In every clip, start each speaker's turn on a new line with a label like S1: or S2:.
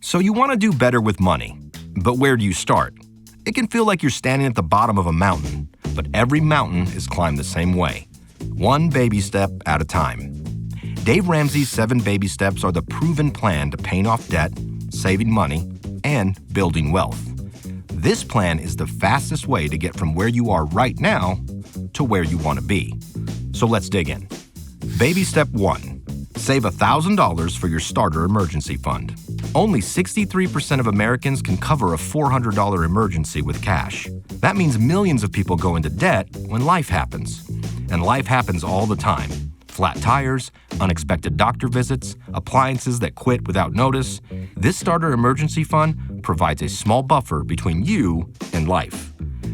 S1: So you want to do better with money, but where do you start? It can feel like you're standing at the bottom of a mountain, but every mountain is climbed the same way, one baby step at a time. Dave Ramsey's 7 baby steps are the proven plan to paying off debt, saving money, and building wealth. This plan is the fastest way to get from where you are right now to where you want to be. So let's dig in. Baby step 1, save $1,000 for your starter emergency fund. Only 63% of Americans can cover a $400 emergency with cash. That means millions of people go into debt when life happens. And life happens all the time. Flat tires, unexpected doctor visits, appliances that quit without notice. This starter emergency fund provides a small buffer between you and life.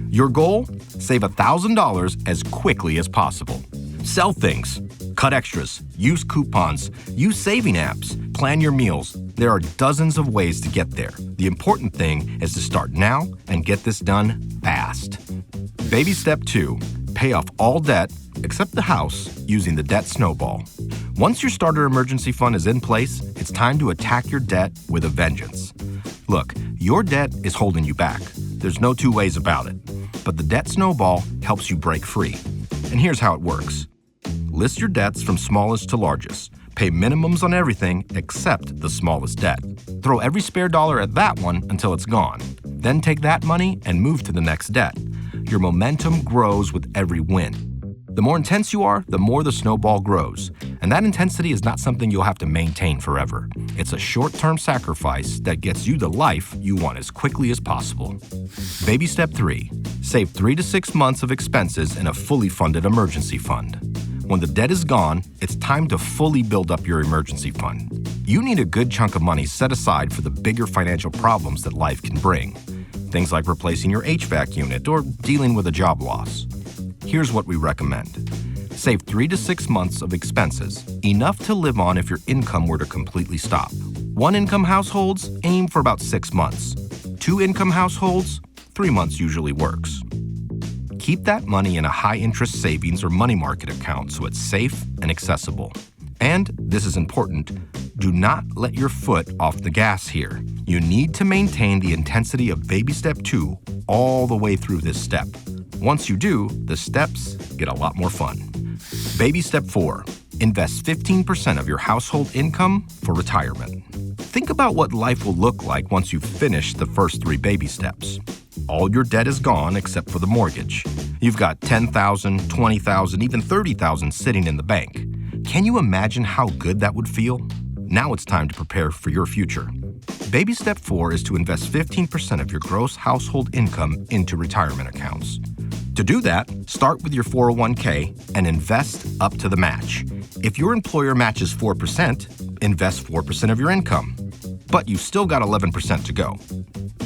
S1: Your goal? Save $1,000 as quickly as possible. Sell things, cut extras, use coupons, use saving apps, plan your meals. There are dozens of ways to get there. The important thing is to start now and get this done fast. Baby step 2, pay off all debt except the house using the debt snowball. Once your starter emergency fund is in place, it's time to attack your debt with a vengeance. Look, your debt is holding you back. There's no two ways about it. But the debt snowball helps you break free. And here's how it works. List your debts from smallest to largest. Pay minimums on everything except the smallest debt. Throw every spare dollar at that one until it's gone. Then take that money and move to the next debt. Your momentum grows with every win. The more intense you are, the more the snowball grows. And that intensity is not something you'll have to maintain forever. It's a short-term sacrifice that gets you the life you want as quickly as possible. Baby step 3, save 3 to 6 months of expenses in a fully funded emergency fund. When the debt is gone, it's time to fully build up your emergency fund. You need a good chunk of money set aside for the bigger financial problems that life can bring. Things like replacing your HVAC unit or dealing with a job loss. Here's what we recommend. Save 3 to 6 months of expenses, enough to live on if your income were to completely stop. 1-income households aim for about 6 months. 2-income households, 3 months usually works. Keep that money in a high-interest savings or money market account so it's safe and accessible. And, this is important, do not let your foot off the gas here. You need to maintain the intensity of baby step 2 all the way through this step. Once you do, the steps get a lot more fun. Baby step 4, invest 15% of your household income for retirement. Think about what life will look like once you've finished the first 3 baby steps. All your debt is gone except for the mortgage. You've got $10,000, $20,000, even $30,000 sitting in the bank. Can you imagine how good that would feel? Now it's time to prepare for your future. Baby step 4 is to invest 15% of your gross household income into retirement accounts. To do that, start with your 401k and invest up to the match. If your employer matches 4%, invest 4% of your income. But you've still got 11% to go.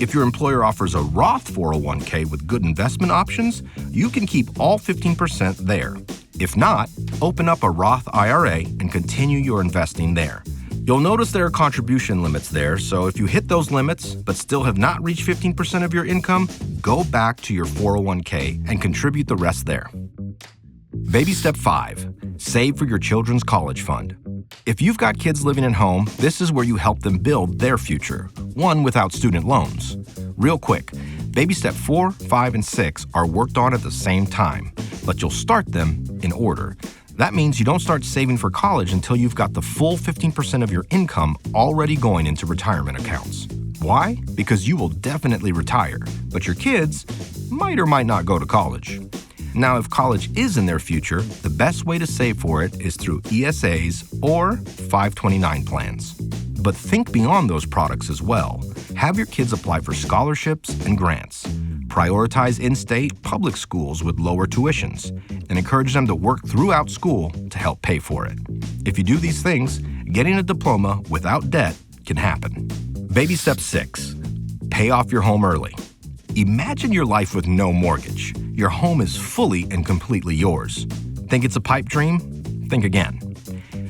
S1: If your employer offers a Roth 401k with good investment options, you can keep all 15% there. If not, open up a Roth IRA and continue your investing there. You'll notice there are contribution limits there, so if you hit those limits but still have not reached 15% of your income, go back to your 401k and contribute the rest there. Baby step 5, save for your children's college fund. If you've got kids living at home, this is where you help them build their future, one without student loans. Real quick, baby step 4, 5, and 6 are worked on at the same time, but you'll start them in order. That means you don't start saving for college until you've got the full 15% of your income already going into retirement accounts. Why? Because you will definitely retire, but your kids might or might not go to college. Now, if college is in their future, the best way to save for it is through ESAs or 529 plans. But think beyond those products as well. Have your kids apply for scholarships and grants. Prioritize in-state public schools with lower tuitions and encourage them to work throughout school to help pay for it. If you do these things, getting a diploma without debt can happen. Baby step 6, pay off your home early. Imagine your life with no mortgage. Your home is fully and completely yours. Think it's a pipe dream? Think again.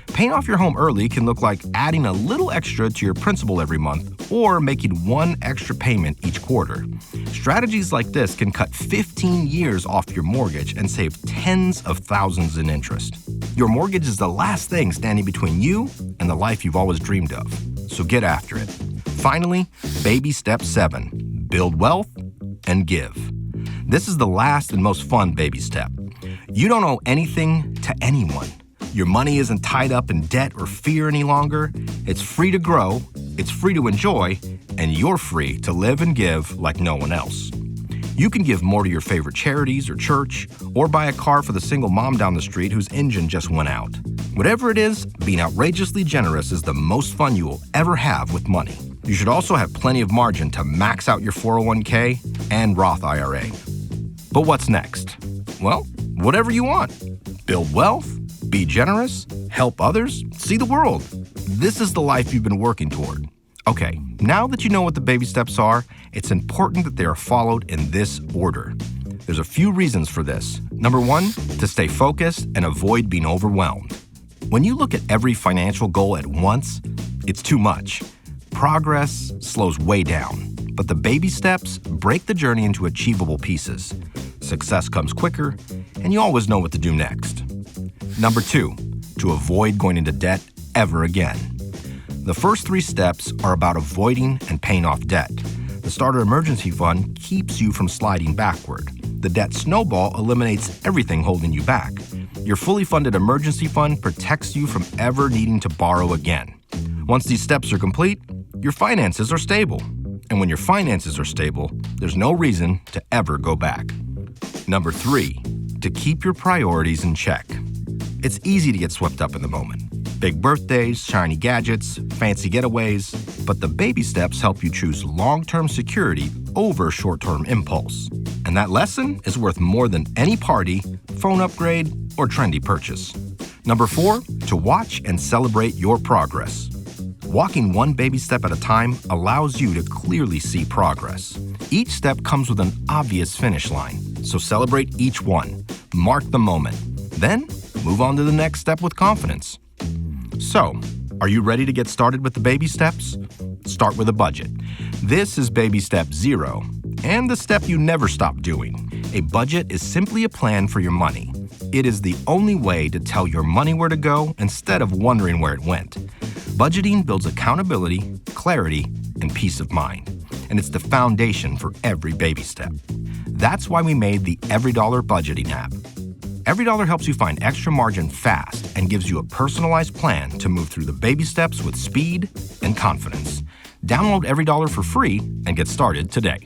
S1: Paying off your home early can look like adding a little extra to your principal every month or making one extra payment each quarter. Strategies like this can cut 15 years off your mortgage and save tens of thousands in interest. Your mortgage is the last thing standing between you and the life you've always dreamed of. So get after it. finally, baby step 7, build wealth and give. This is the last and most fun baby step. You don't owe anything to anyone. Your money isn't tied up in debt or fear any longer. It's free to grow, it's free to enjoy, and you're free to live and give like no one else. You can give more to your favorite charities or church, or buy a car for the single mom down the street whose engine just went out. Whatever it is, being outrageously generous is the most fun you will ever have with money. You should also have plenty of margin to max out your 401k and Roth IRA. But what's next? Well, whatever you want. Build wealth, be generous, help others, see the world. This is the life you've been working toward. Okay, now that you know what the baby steps are, it's important that they are followed in this order. There's a few reasons for this. Number 1, to stay focused and avoid being overwhelmed. When you look at every financial goal at once, it's too much. Progress slows way down, but the baby steps break the journey into achievable pieces. Success comes quicker, and you always know what to do next. Number 2, to avoid going into debt ever again. The first 3 steps are about avoiding and paying off debt. The starter emergency fund keeps you from sliding backward. The debt snowball eliminates everything holding you back. Your fully funded emergency fund protects you from ever needing to borrow again. Once these steps are complete, your finances are stable. And when your finances are stable, there's no reason to ever go back. Number 3, to keep your priorities in check. It's easy to get swept up in the moment. Big birthdays, shiny gadgets, fancy getaways, but the baby steps help you choose long-term security over short-term impulse. And that lesson is worth more than any party, phone upgrade, or trendy purchase. Number 4, to watch and celebrate your progress. Walking one baby step at a time allows you to clearly see progress. Each step comes with an obvious finish line, so celebrate each one. Mark the moment. Then, move on to the next step with confidence. So, are you ready to get started with the baby steps? Start with a budget. This is baby step 0, and the step you never stop doing. A budget is simply a plan for your money. It is the only way to tell your money where to go instead of wondering where it went. Budgeting builds accountability, clarity, and peace of mind. And it's the foundation for every baby step. That's why we made the EveryDollar budgeting app. EveryDollar helps you find extra margin fast and gives you a personalized plan to move through the baby steps with speed and confidence. Download EveryDollar for free and get started today.